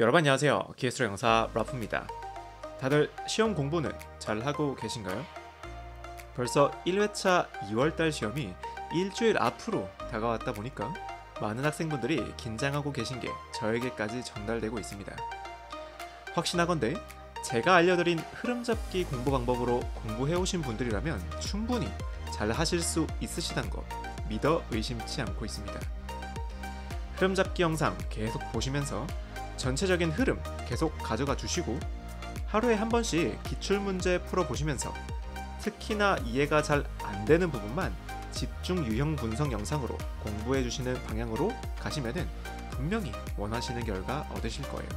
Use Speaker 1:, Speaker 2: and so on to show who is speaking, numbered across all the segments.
Speaker 1: 여러분 안녕하세요. 기술영사 라프입니다. 다들 시험 공부는 잘 하고 계신가요? 벌써 1회차 2월달 시험이 일주일 앞으로 다가왔다 보니까 많은 학생분들이 긴장하고 계신 게 저에게까지 전달되고 있습니다. 확신하건대 제가 알려드린 흐름 잡기 공부 방법으로 공부해오신 분들이라면 충분히 잘 하실 수 있으시다는 거 믿어 의심치 않고 있습니다. 흐름 잡기 영상 계속 보시면서 전체적인 흐름 계속 가져가 주시고 하루에 한 번씩 기출문제 풀어보시면서 특히나 이해가 잘 안되는 부분만 집중 유형 분석 영상으로 공부해 주시는 방향으로 가시면은 분명히 원하시는 결과 얻으실 거예요.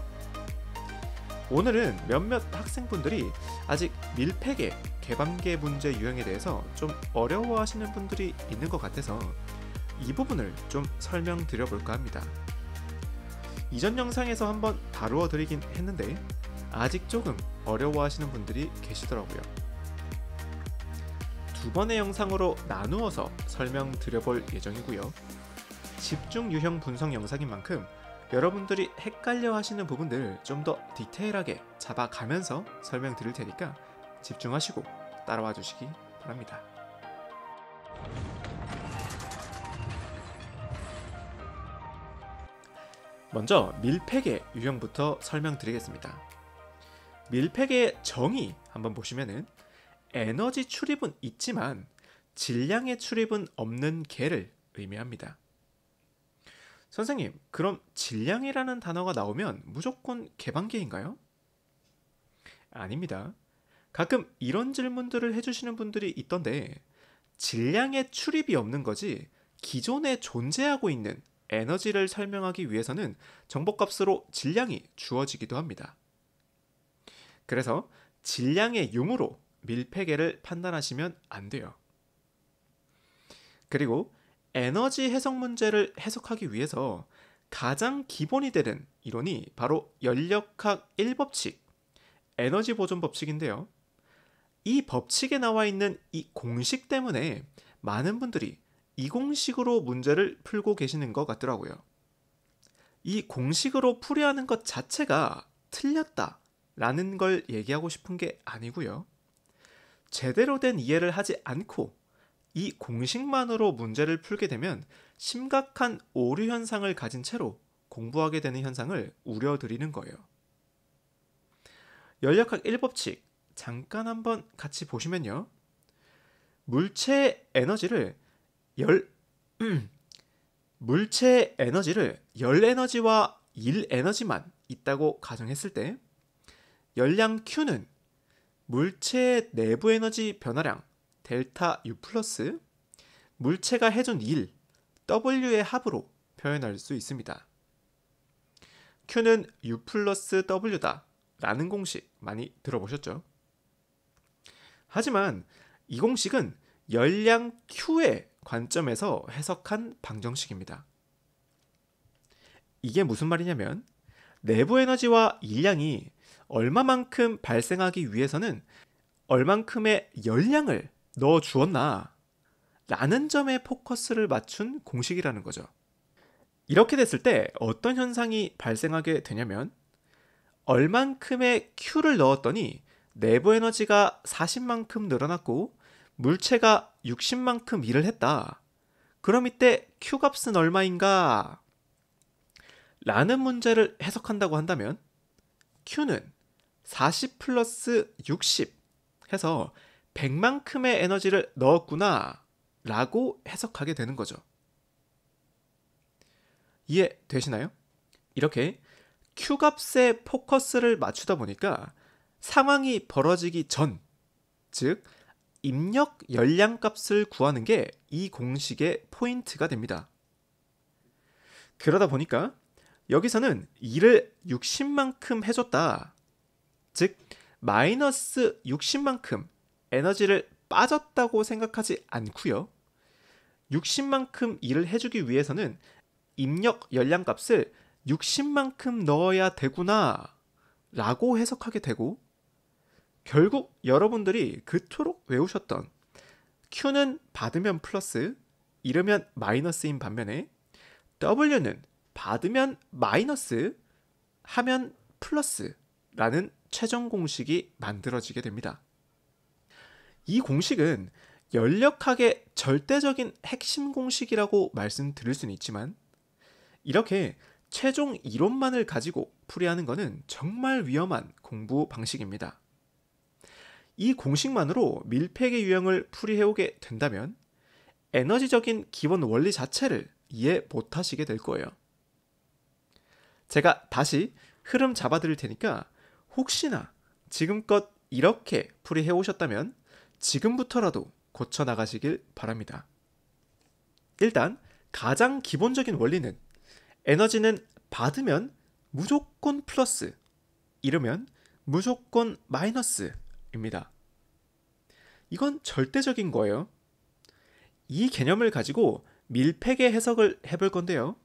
Speaker 1: 오늘은 몇몇 학생분들이 아직 밀폐계, 개방계 문제 유형에 대해서 좀 어려워하시는 분들이 있는 것 같아서 이 부분을 좀 설명드려 볼까 합니다. 이전 영상에서 한번 다루어 드리긴 했는데 아직 조금 어려워하시는 분들이 계시더라고요. 두 번의 영상으로 나누어서 설명드려 볼 예정이고요. 집중 유형 분석 영상인 만큼 여러분들이 헷갈려 하시는 부분들 좀 더 디테일하게 잡아가면서 설명드릴 테니까 집중하시고 따라와 주시기 바랍니다. 먼저 밀폐계 유형부터 설명드리겠습니다. 밀폐계의 정의 한번 보시면은 에너지 출입은 있지만 질량의 출입은 없는 계를 의미합니다. 선생님, 그럼 질량이라는 단어가 나오면 무조건 개방계인가요? 아닙니다. 가끔 이런 질문들을 해주시는 분들이 있던데 질량의 출입이 없는 거지 기존에 존재하고 있는 에너지를 설명하기 위해서는 정보값으로 질량이 주어지기도 합니다. 그래서 질량의 융으로 밀폐계를 판단하시면 안 돼요. 그리고 에너지 해석 문제를 해석하기 위해서 가장 기본이 되는 이론이 바로 연력학 1법칙, 에너지 보존 법칙인데요. 이 법칙에 나와 있는 이 공식 때문에 많은 분들이 이 공식으로 문제를 풀고 계시는 것 같더라고요. 이 공식으로 풀이야 하는 것 자체가 틀렸다라는 걸 얘기하고 싶은 게 아니고요. 제대로 된 이해를 하지 않고 이 공식만으로 문제를 풀게 되면 심각한 오류 현상을 가진 채로 공부하게 되는 현상을 우려드리는 거예요. 연력학 1법칙 잠깐 한번 같이 보시면요. 물체의 에너지를 열 에너지와 일 에너지만 있다고 가정했을 때 열량 Q는 물체의 내부 에너지 변화량 델타 U 플러스 물체가 해준 일 W의 합으로 표현할 수 있습니다. Q는 U 플러스 W다 라는 공식 많이 들어보셨죠? 하지만 이 공식은 열량 Q의 관점에서 해석한 방정식입니다. 이게 무슨 말이냐면 내부 에너지와 일량이 얼마만큼 발생하기 위해서는 얼만큼의 열량을 넣어 주었나 라는 점에 포커스를 맞춘 공식이라는 거죠. 이렇게 됐을 때 어떤 현상이 발생하게 되냐면 얼만큼의 Q를 넣었더니 내부 에너지가 40만큼 늘어났고 물체가 60만큼 일을 했다. 그럼 이때 Q값은 얼마인가? 라는 문제를 해석한다고 한다면 Q는 40 플러스 60 해서 100만큼의 에너지를 넣었구나 라고 해석하게 되는 거죠. 이해되시나요? 이렇게 Q값에 포커스를 맞추다 보니까 상황이 벌어지기 전, 즉 입력 열량 값을 구하는 게 이 공식의 포인트가 됩니다. 그러다 보니까 여기서는 일을 60만큼 해줬다. 즉 마이너스 60만큼 에너지를 빠졌다고 생각하지 않고요. 60만큼 일을 해주기 위해서는 입력 열량 값을 60만큼 넣어야 되구나 라고 해석하게 되고 결국 여러분들이 그토록 외우셨던 Q는 받으면 플러스, 잃으면 마이너스인 반면에 W는 받으면 마이너스, 하면 플러스라는 최종 공식이 만들어지게 됩니다. 이 공식은 연력학의 절대적인 핵심 공식이라고 말씀드릴 수는 있지만 이렇게 최종 이론만을 가지고 풀이하는 것은 정말 위험한 공부 방식입니다. 이 공식만으로 밀폐의 유형을 풀이해오게 된다면 에너지적인 기본 원리 자체를 이해 못하시게 될 거예요. 제가 다시 흐름 잡아드릴 테니까 혹시나 지금껏 이렇게 풀이해오셨다면 지금부터라도 고쳐나가시길 바랍니다. 일단 가장 기본적인 원리는 에너지는 받으면 무조건 플러스, 잃으면 무조건 마이너스입니다. 이건 절대적인 거예요. 이 개념을 가지고 밀폐계 해석을 해볼 건데요.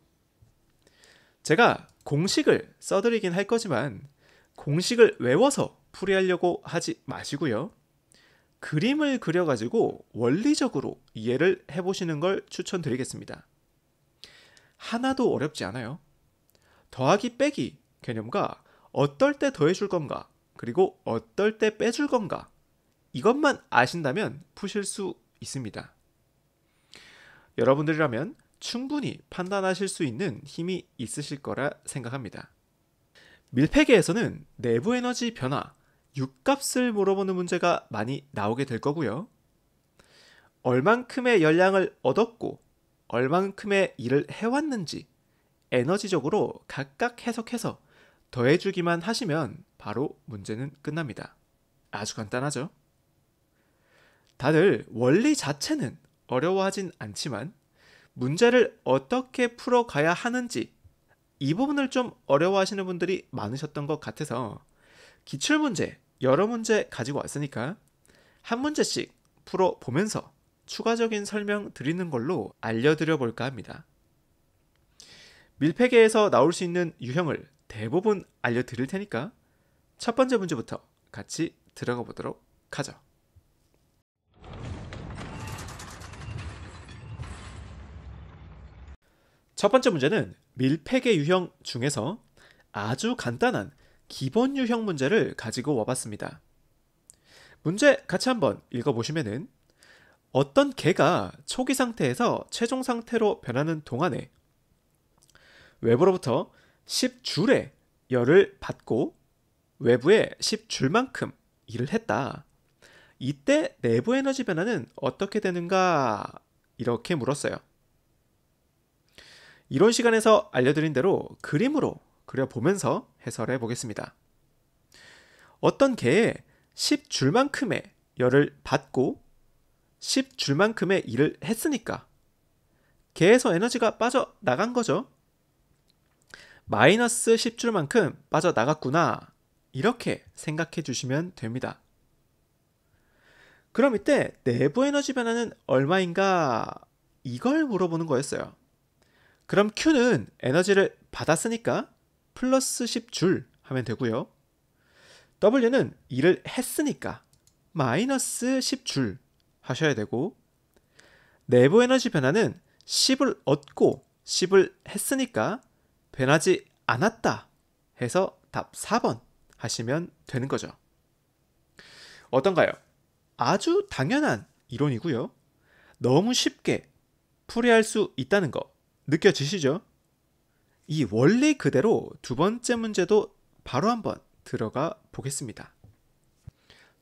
Speaker 1: 제가 공식을 써드리긴 할 거지만 공식을 외워서 풀이하려고 하지 마시고요. 그림을 그려가지고 원리적으로 이해를 해보시는 걸 추천드리겠습니다. 하나도 어렵지 않아요. 더하기 빼기 개념과 어떨 때 더해줄 건가 그리고 어떨 때 빼줄 건가 이것만 아신다면 푸실 수 있습니다. 여러분들이라면 충분히 판단하실 수 있는 힘이 있으실 거라 생각합니다. 밀폐계에서는 내부 에너지 변화, U값을 물어보는 문제가 많이 나오게 될 거고요. 얼만큼의 열량을 얻었고 얼만큼의 일을 해왔는지 에너지적으로 각각 해석해서 더해주기만 하시면 바로 문제는 끝납니다. 아주 간단하죠? 다들 원리 자체는 어려워하진 않지만 문제를 어떻게 풀어가야 하는지 이 부분을 좀 어려워하시는 분들이 많으셨던 것 같아서 기출문제 여러 문제 가지고 왔으니까 한 문제씩 풀어보면서 추가적인 설명 드리는 걸로 알려드려 볼까 합니다. 밀폐계에서 나올 수 있는 유형을 대부분 알려드릴 테니까 첫 번째 문제부터 같이 들어가 보도록 하죠. 첫 번째 문제는 밀폐계 유형 중에서 아주 간단한 기본 유형 문제를 가지고 와봤습니다. 문제 같이 한번 읽어보시면은 어떤 개가 초기 상태에서 최종 상태로 변하는 동안에 외부로부터 10줄의 열을 받고 외부에 10줄만큼 일을 했다. 이때 내부 에너지 변화는 어떻게 되는가? 이렇게 물었어요. 이론 시간에서 알려드린 대로 그림으로 그려보면서 해설해 보겠습니다. 어떤 개에 10줄만큼의 열을 받고 10줄만큼의 일을 했으니까 개에서 에너지가 빠져나간 거죠. 마이너스 10줄만큼 빠져나갔구나. 이렇게 생각해 주시면 됩니다. 그럼 이때 내부 에너지 변화는 얼마인가? 이걸 물어보는 거였어요. 그럼 Q는 에너지를 받았으니까 플러스 10줄 하면 되고요. W는 일을 했으니까 마이너스 10줄 하셔야 되고 내부 에너지 변화는 10을 얻고 10을 했으니까 변하지 않았다 해서 답 4번 하시면 되는 거죠. 어떤가요? 아주 당연한 이론이고요. 너무 쉽게 풀이할 수 있다는 거 느껴지시죠? 이 원리 그대로 두 번째 문제도 바로 한번 들어가 보겠습니다.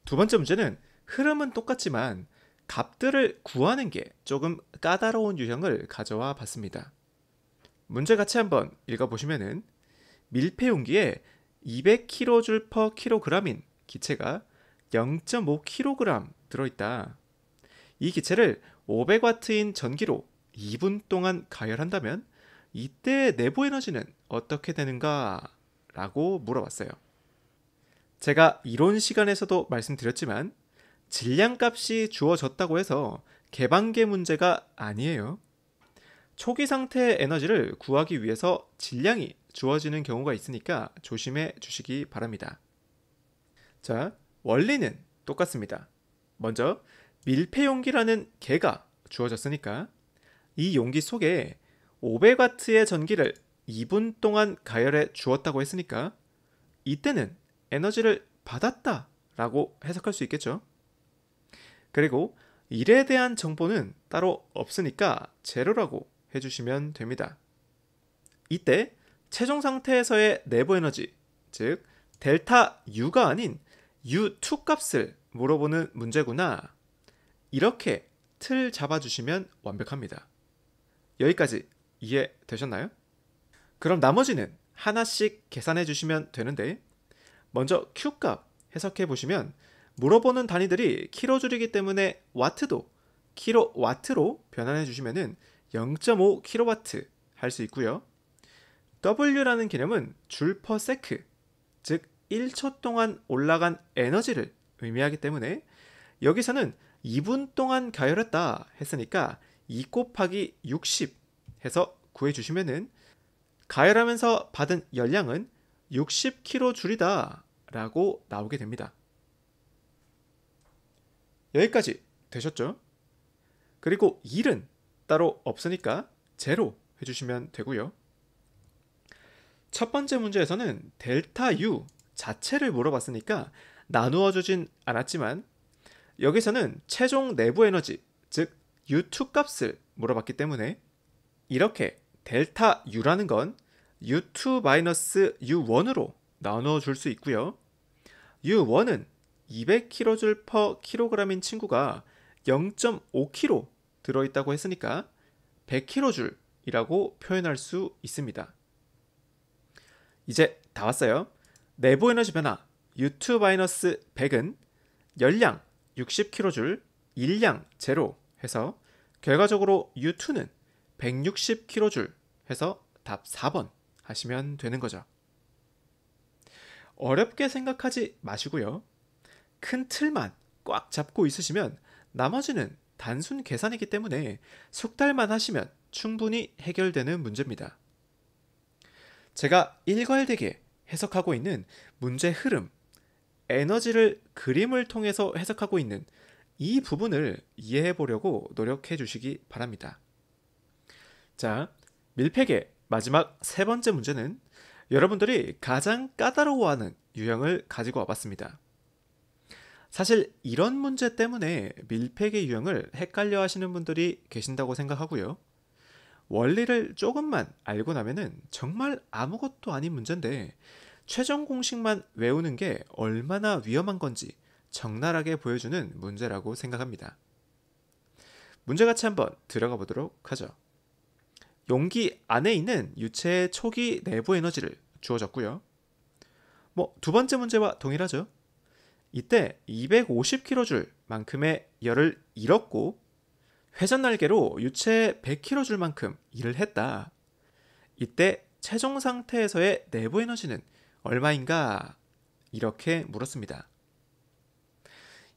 Speaker 1: 두 번째 문제는 흐름은 똑같지만 값들을 구하는 게 조금 까다로운 유형을 가져와 봤습니다. 문제 같이 한번 읽어보시면은 밀폐 용기에 200kJ/kg인 기체가 0.5kg 들어있다. 이 기체를 500W인 전기로 2분 동안 가열한다면 이때 내부 에너지는 어떻게 되는가? 라고 물어봤어요. 제가 이론 시간에서도 말씀드렸지만 질량값이 주어졌다고 해서 개방계 문제가 아니에요. 초기 상태의 에너지를 구하기 위해서 질량이 주어지는 경우가 있으니까 조심해 주시기 바랍니다. 자, 원리는 똑같습니다. 먼저 밀폐 용기라는 개가 주어졌으니까 이 용기 속에 500W의 전기를 2분 동안 가열해 주었다고 했으니까 이때는 에너지를 받았다 라고 해석할 수 있겠죠. 그리고 일에 대한 정보는 따로 없으니까 제로라고 해주시면 됩니다. 이때 최종 상태에서의 내부 에너지, 즉 델타 U가 아닌 U2 값을 물어보는 문제구나. 이렇게 틀 잡아주시면 완벽합니다. 여기까지 이해되셨나요? 그럼 나머지는 하나씩 계산해 주시면 되는데, 먼저 Q값 해석해 보시면 물어보는 단위들이 킬로줄이기 때문에 와트도 킬로와트로 변환해 주시면 0.5 킬로와트 할 수 있고요. W라는 개념은 줄 퍼 세크, 즉 1초 동안 올라간 에너지를 의미하기 때문에 여기서는 2분 동안 가열했다 했으니까 2 곱하기 60 해서 구해주시면은 가열하면서 받은 열량은 60kJ이다 라고 나오게 됩니다. 여기까지 되셨죠? 그리고 1은 따로 없으니까 제로 해주시면 되고요. 첫 번째 문제에서는 델타 U 자체를 물어봤으니까 나누어 주진 않았지만 여기서는 최종 내부 에너지, 즉 U2 값을 물어봤기 때문에 이렇게 델타 U라는 건 U2-U1으로 나누어 줄 수 있고요. U1은 200kJ/kg인 친구가 0.5kg 들어있다고 했으니까 100kJ이라고 표현할 수 있습니다. 이제 다 왔어요. 내부 에너지 변화 U2-100은 열량 60kJ, 일량 제로 해서 결과적으로 U2는 160kJ 해서 답 4번 하시면 되는 거죠. 어렵게 생각하지 마시고요. 큰 틀만 꽉 잡고 있으시면 나머지는 단순 계산이기 때문에 숙달만 하시면 충분히 해결되는 문제입니다. 제가 일괄되게 해석하고 있는 문제 흐름, 에너지를 그림을 통해서 해석하고 있는 이 부분을 이해해 보려고 노력해 주시기 바랍니다. 자, 밀폐의 마지막 세 번째 문제는 여러분들이 가장 까다로워하는 유형을 가지고 와봤습니다. 사실 이런 문제 때문에 밀폐의 유형을 헷갈려 하시는 분들이 계신다고 생각하고요. 원리를 조금만 알고 나면은 정말 아무것도 아닌 문제인데 최종 공식만 외우는 게 얼마나 위험한 건지 적나라하게 보여주는 문제라고 생각합니다. 문제같이 한번 들어가 보도록 하죠. 용기 안에 있는 유체의 초기 내부 에너지를 주어졌고요. 두 번째 문제와 동일하죠. 이때 250kJ만큼의 열을 잃었고 회전 날개로 유체 100kJ만큼 일을 했다. 이때 최종 상태에서의 내부 에너지는 얼마인가? 이렇게 물었습니다.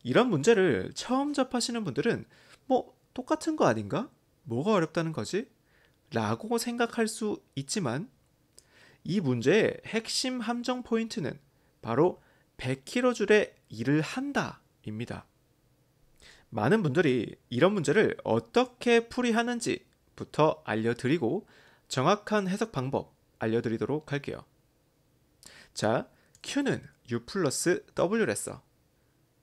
Speaker 1: 이런 문제를 처음 접하시는 분들은 똑같은 거 아닌가? 뭐가 어렵다는 거지? 라고 생각할 수 있지만 이 문제의 핵심 함정 포인트는 바로 100kJ의 일을 한다 입니다. 많은 분들이 이런 문제를 어떻게 풀이하는지부터 알려드리고 정확한 해석 방법 알려드리도록 할게요. 자, Q는 U 플러스 W랬어.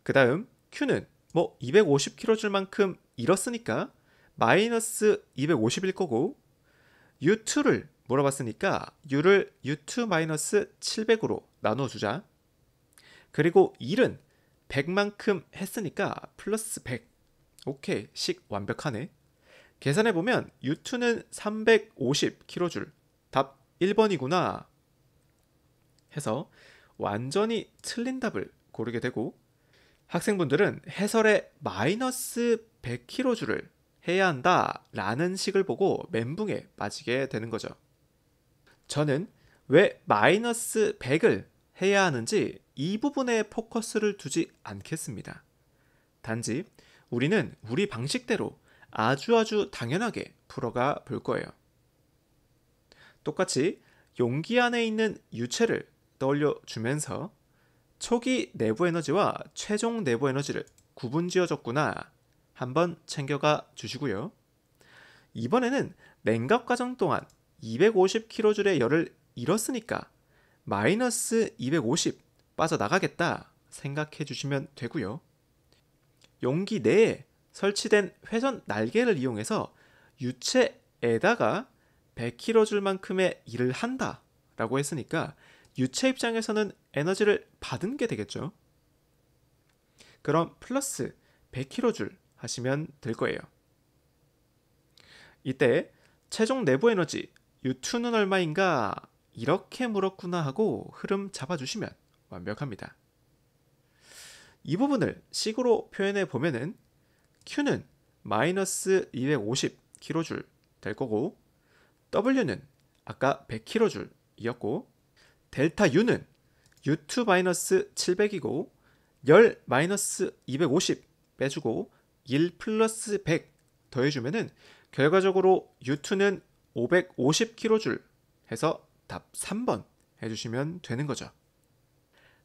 Speaker 1: 그 다음 Q는 250kJ만큼 잃었으니까 마이너스 250일 거고 U2를 물어봤으니까 U를 U2 700으로 나눠주자. 그리고 1은 100만큼 했으니까 플러스 100. 오케이, 식 완벽하네. 계산해보면 U2는 350kJ. 답 1번이구나 해서 완전히 틀린 답을 고르게 되고 학생분들은 해설에 마이너스 100kJ를 해야 한다 라는 식을 보고 멘붕에 빠지게 되는 거죠. 저는 왜 마이너스 100을 해야 하는지 이 부분에 포커스를 두지 않겠습니다. 단지 우리는 우리 방식대로 아주 당연하게 풀어가 볼 거예요. 똑같이 용기 안에 있는 유체를 떠올려 주면서 초기 내부 에너지와 최종 내부 에너지를 구분지어줬구나 한번 챙겨가 주시고요. 이번에는 냉각 과정 동안 250kJ의 열을 잃었으니까 마이너스 250 빠져나가겠다 생각해 주시면 되고요. 용기 내에 설치된 회전 날개를 이용해서 유체에다가 100kJ만큼의 일을 한다 라고 했으니까 유체 입장에서는 에너지를 받은 게 되겠죠. 그럼 플러스 100kJ 하시면 될 거예요. 이때 최종 내부 에너지 U2는 얼마인가 이렇게 물었구나 하고 흐름 잡아주시면 완벽합니다. 이 부분을 식으로 표현해 보면은 Q는 마이너스 250kJ 될 거고 W는 아까 100kJ 이었고 델타 U는 U2 마이너스 700이고 열 마이너스 250 빼주고 1 플러스 100 더해주면은 결과적으로 U2는 550kJ 해서 답 3번 해주시면 되는 거죠.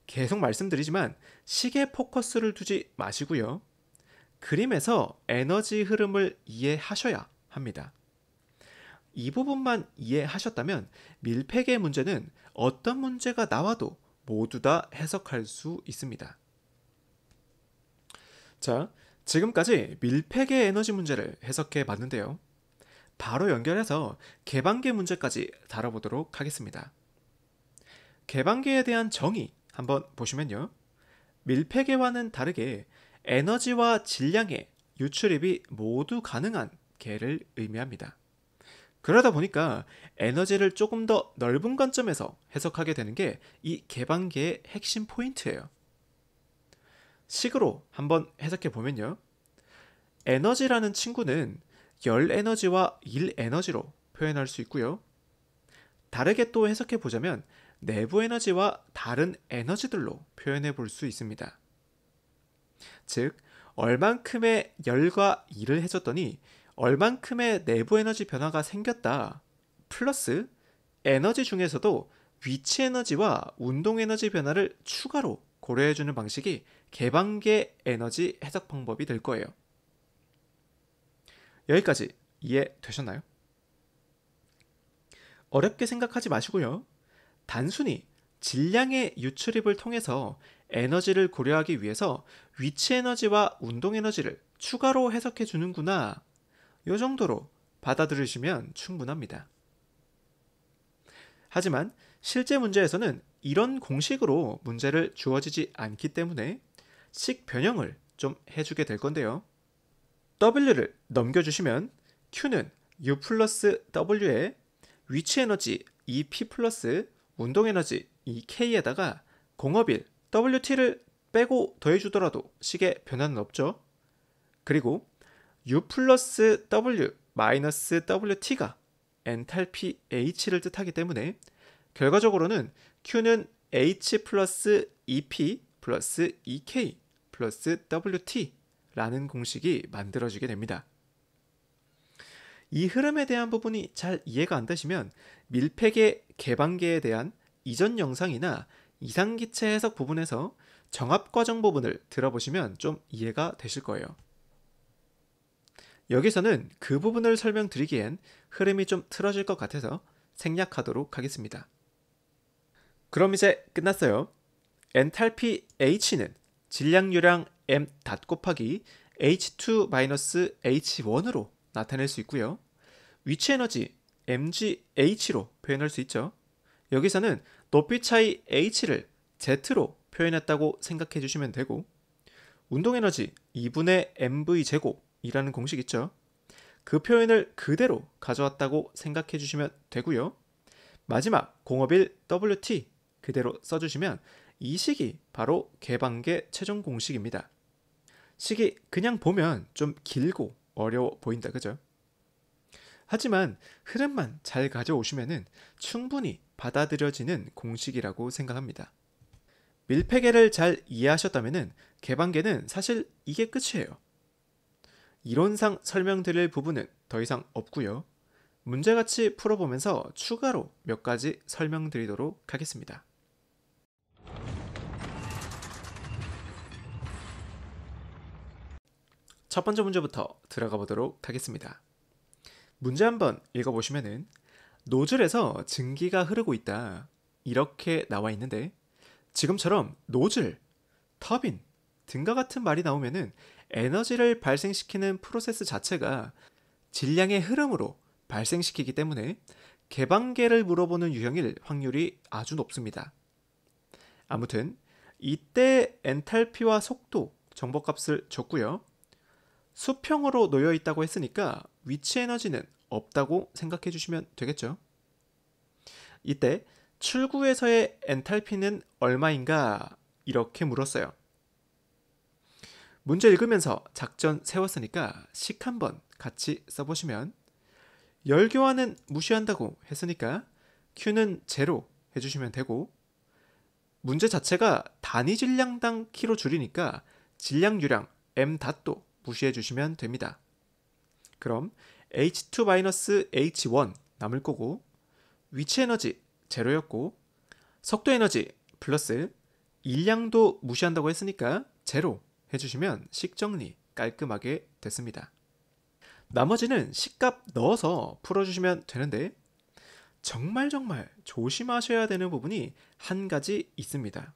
Speaker 1: 계속 말씀드리지만 식에 포커스를 두지 마시고요. 그림에서 에너지 흐름을 이해하셔야 합니다. 이 부분만 이해하셨다면 밀폐계 문제는 어떤 문제가 나와도 모두 다 해석할 수 있습니다. 자, 지금까지 밀폐계 에너지 문제를 해석해 봤는데요. 바로 연결해서 개방계 문제까지 다뤄보도록 하겠습니다. 개방계에 대한 정의 한번 보시면요. 밀폐계와는 다르게 에너지와 질량의 유출입이 모두 가능한 계를 의미합니다. 그러다 보니까 에너지를 조금 더 넓은 관점에서 해석하게 되는 게 이 개방계의 핵심 포인트예요. 식으로 한번 해석해 보면요. 에너지라는 친구는 열 에너지와 일 에너지로 표현할 수 있고요. 다르게 또 해석해 보자면 내부 에너지와 다른 에너지들로 표현해 볼 수 있습니다. 즉, 얼만큼의 열과 일을 해줬더니 얼만큼의 내부 에너지 변화가 생겼다. 플러스 에너지 중에서도 위치 에너지와 운동 에너지 변화를 추가로 고려해주는 방식이 개방계 에너지 해석 방법이 될 거예요. 여기까지 이해되셨나요? 어렵게 생각하지 마시고요. 단순히 질량의 유출입을 통해서 에너지를 고려하기 위해서 위치 에너지와 운동 에너지를 추가로 해석해 주는구나. 이 정도로 받아들이시면 충분합니다. 하지만 실제 문제에서는 이런 공식으로 문제를 주어지지 않기 때문에 식 변형을 좀 해주게 될 건데요. W를 넘겨주시면 Q는 U 플러스 W에 위치 에너지 EP 플러스 운동 에너지 EK에다가 공업일 WT를 빼고 더해주더라도 식의 변화는 없죠. 그리고 U 플러스 W 마이너스 WT가 엔탈피 H를 뜻하기 때문에 결과적으로는 Q는 H 플러스 EP 플러스 EK 플러스 WT 라는 공식이 만들어지게 됩니다. 이 흐름에 대한 부분이 잘 이해가 안 되시면 밀폐계 개방계에 대한 이전 영상이나 이상기체 해석 부분에서 정합과정 부분을 들어보시면 좀 이해가 되실 거예요. 여기서는 그 부분을 설명드리기엔 흐름이 좀 틀어질 것 같아서 생략하도록 하겠습니다. 그럼 이제 끝났어요. 엔탈피 H는 질량유량 M 닷 곱하기 H2-H1으로 나타낼 수 있고요. 위치 에너지 mgH로 표현할 수 있죠. 여기서는 높이 차이 H를 Z로 표현했다고 생각해 주시면 되고, 운동 에너지 2분의 mv제곱이라는 공식 있죠. 그 표현을 그대로 가져왔다고 생각해 주시면 되고요. 마지막 공업일 WT 그대로 써주시면 이 식이 바로 개방계 최종 공식입니다. 식이 그냥 보면 좀 길고 어려워 보인다, 그죠? 하지만 흐름만 잘 가져오시면 충분히 받아들여지는 공식이라고 생각합니다. 밀폐계를 잘 이해하셨다면 개방계는 사실 이게 끝이에요. 이론상 설명드릴 부분은 더 이상 없고요. 문제같이 풀어보면서 추가로 몇 가지 설명드리도록 하겠습니다. 첫 번째 문제부터 들어가 보도록 하겠습니다. 문제 한번 읽어보시면은 노즐에서 증기가 흐르고 있다. 이렇게 나와 있는데 지금처럼 노즐, 터빈 등과 같은 말이 나오면은 에너지를 발생시키는 프로세스 자체가 질량의 흐름으로 발생시키기 때문에 개방계를 물어보는 유형일 확률이 아주 높습니다. 아무튼 이때 엔탈피와 속도 정보값을 줬고요. 수평으로 놓여 있다고 했으니까 위치 에너지는 없다고 생각해 주시면 되겠죠. 이때 출구에서의 엔탈피는 얼마인가 이렇게 물었어요. 문제 읽으면서 작전 세웠으니까 식 한번 같이 써보시면 열 교환은 무시한다고 했으니까 Q는 제로 해주시면 되고 문제 자체가 단위 질량당 킬로줄이니까 질량 유량 m.도 무시해 주시면 됩니다. 그럼 H2-H1 남을 거고 위치 에너지 제로였고 속도 에너지 플러스 일량도 무시한다고 했으니까 제로 해주시면 식 정리 깔끔하게 됐습니다. 나머지는 식값 넣어서 풀어주시면 되는데 정말 조심하셔야 되는 부분이 한 가지 있습니다.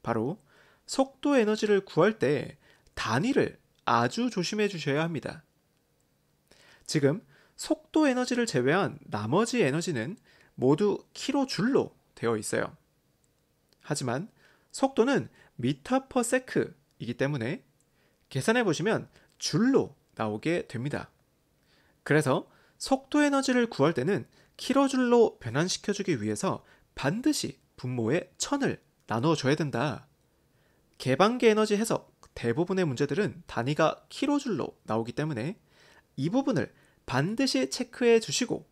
Speaker 1: 바로 속도 에너지를 구할 때 단위를 아주 조심해 주셔야 합니다. 지금 속도 에너지를 제외한 나머지 에너지는 모두 킬로줄로 되어 있어요. 하지만 속도는 미터 퍼 세크이기 때문에 계산해 보시면 줄로 나오게 됩니다. 그래서 속도 에너지를 구할 때는 킬로줄로 변환시켜주기 위해서 반드시 분모에 1000을 나누어 줘야 된다. 개방계 에너지 해석 대부분의 문제들은 단위가 킬로줄로 나오기 때문에 이 부분을 반드시 체크해 주시고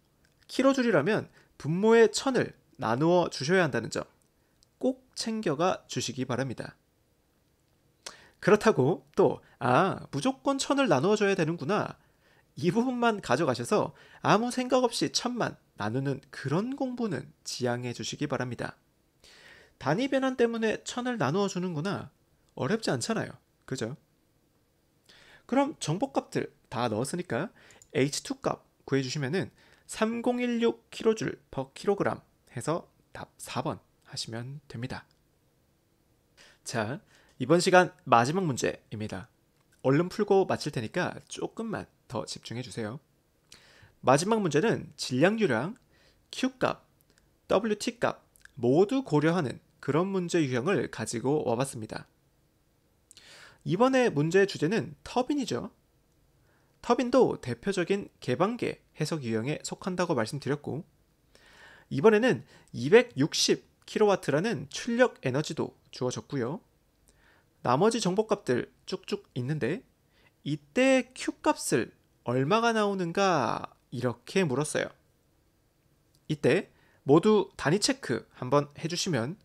Speaker 1: 킬로줄이라면 분모에 1000을 나누어 주셔야 한다는 점 꼭 챙겨가 주시기 바랍니다. 그렇다고 또 무조건 1000을 나누어 줘야 되는구나 이 부분만 가져가셔서 아무 생각 없이 1000만 나누는 그런 공부는 지양해 주시기 바랍니다. 단위 변환 때문에 1000을 나누어 주는구나 어렵지 않잖아요. 그죠? 그럼 정보값들 다 넣었으니까 H2 값 구해주시면은 3016 kJ per kg 해서 답 4번 하시면 됩니다. 자, 이번 시간 마지막 문제입니다. 얼른 풀고 마칠 테니까 조금만 더 집중해 주세요. 마지막 문제는 질량유량, Q값, WT값 모두 고려하는 그런 문제 유형을 가지고 와봤습니다. 이번에 문제의 주제는 터빈이죠. 터빈도 대표적인 개방계 해석 유형에 속한다고 말씀드렸고 이번에는 260kW라는 출력 에너지도 주어졌고요. 나머지 정보값들 쭉쭉 있는데 이때 Q값을 얼마가 나오는가 이렇게 물었어요. 이때 모두 단위 체크 한번 해주시면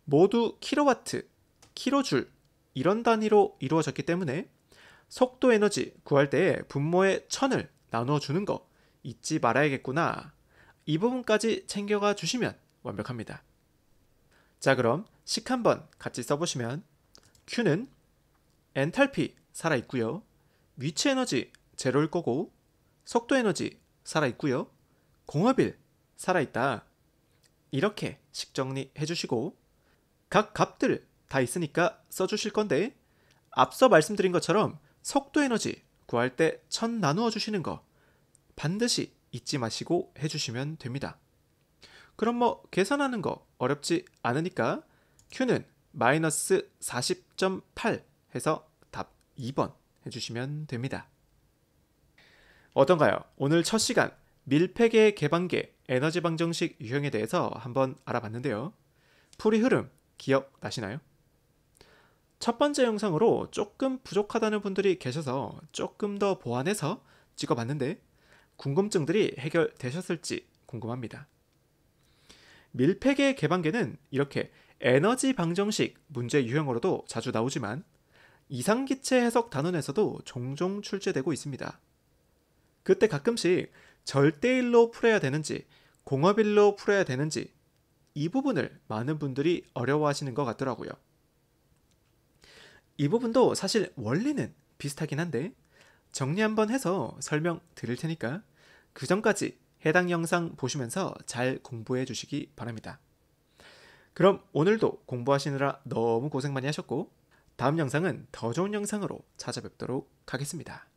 Speaker 1: 모두 킬로와트, 킬로줄 이런 단위로 이루어졌기 때문에 속도 에너지 구할 때 분모에 1000을 나누어 주는 거 잊지 말아야겠구나. 이 부분까지 챙겨가 주시면 완벽합니다. 자, 그럼 식 한번 같이 써보시면 Q는 엔탈피 살아있고요. 위치 에너지 제로일 거고 속도 에너지 살아있고요. 공허빌 살아있다. 이렇게 식 정리해 주시고 각 값들 다 있으니까 써주실 건데 앞서 말씀드린 것처럼 속도 에너지 구할 때 1000 나누어 주시는 거 반드시 잊지 마시고 해주시면 됩니다. 그럼 계산하는 거 어렵지 않으니까 Q는 마이너스 40.8 해서 답 2번 해주시면 됩니다. 어떤가요? 오늘 첫 시간 밀폐계 개방계 에너지 방정식 유형에 대해서 한번 알아봤는데요. 풀이 흐름 기억나시나요? 첫 번째 영상으로 조금 부족하다는 분들이 계셔서 조금 더 보완해서 찍어봤는데 궁금증들이 해결되셨을지 궁금합니다. 밀폐계 개방계는 이렇게 에너지 방정식 문제 유형으로도 자주 나오지만 이상기체 해석 단원에서도 종종 출제되고 있습니다. 그때 가끔씩 절대일로 풀어야 되는지 공허빌로 풀어야 되는지 이 부분을 많은 분들이 어려워하시는 것 같더라고요. 이 부분도 사실 원리는 비슷하긴 한데 정리 한번 해서 설명 드릴 테니까 그 전까지 해당 영상 보시면서 잘 공부해 주시기 바랍니다. 그럼 오늘도 공부하시느라 너무 고생 많이 하셨고 다음 영상은 더 좋은 영상으로 찾아뵙도록 하겠습니다.